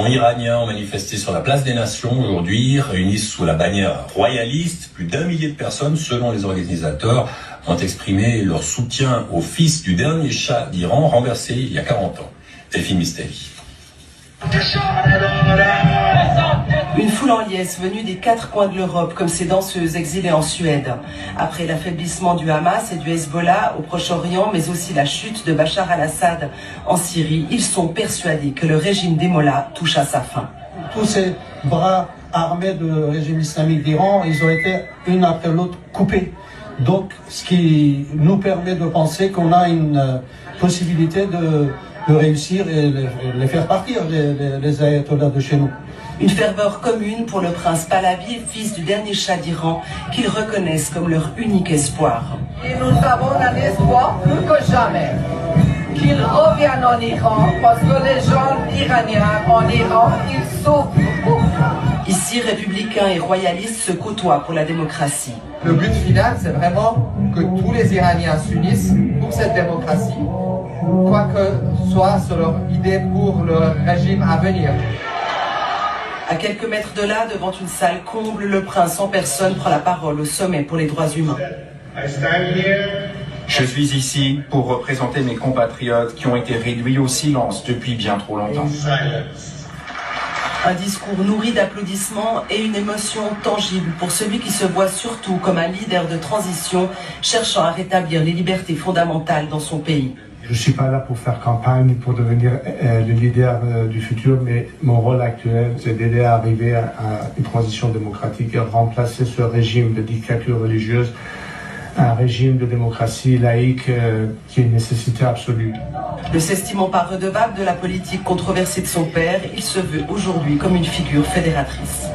Les Iraniens ont manifesté sur la place des Nations aujourd'hui, réunis sous la bannière royaliste. Plus d'1 millier de personnes, selon les organisateurs, ont exprimé leur soutien au fils du dernier Shah d'Iran, renversé il y a 40 ans. Delphine Mistelli. Une foule en liesse venue des 4 coins de l'Europe, comme ces danseuses exilées en Suède. Après l'affaiblissement du Hamas et du Hezbollah au Proche-Orient, mais aussi la chute de Bachar al-Assad en Syrie, ils sont persuadés que le régime des Mollahs touche à sa fin. Tous ces bras armés du régime islamique d'Iran, ils ont été une après l'autre coupés. Donc, ce qui nous permet de penser qu'on a une possibilité de réussir et les faire partir, les ayatollahs de chez nous. Une ferveur commune pour le prince Pahlavi, fils du dernier Shah d'Iran, qu'ils reconnaissent comme leur unique espoir. Et nous avons un espoir plus que jamais qu'il revienne en Iran, parce que les gens iraniens en Iran, ils souffrent beaucoup. Ici, républicains et royalistes se côtoient pour la démocratie. Le but final, c'est vraiment que tous les Iraniens s'unissent pour cette démocratie, quoi que soit sur leur idée pour le régime à venir. À quelques mètres de là, devant une salle comble, le prince en personne prend la parole au sommet pour les droits humains. Je suis ici pour représenter mes compatriotes qui ont été réduits au silence depuis bien trop longtemps. Un discours nourri d'applaudissements et une émotion tangible pour celui qui se voit surtout comme un leader de transition cherchant à rétablir les libertés fondamentales dans son pays. Je ne suis pas là pour faire campagne, pour devenir le leader du futur, mais mon rôle actuel, c'est d'aider à arriver à une transition démocratique et remplacer ce régime de dictature religieuse, un régime de démocratie laïque qui est une nécessité absolue. Ne s'estimant pas redevable de la politique controversée de son père, il se veut aujourd'hui comme une figure fédératrice.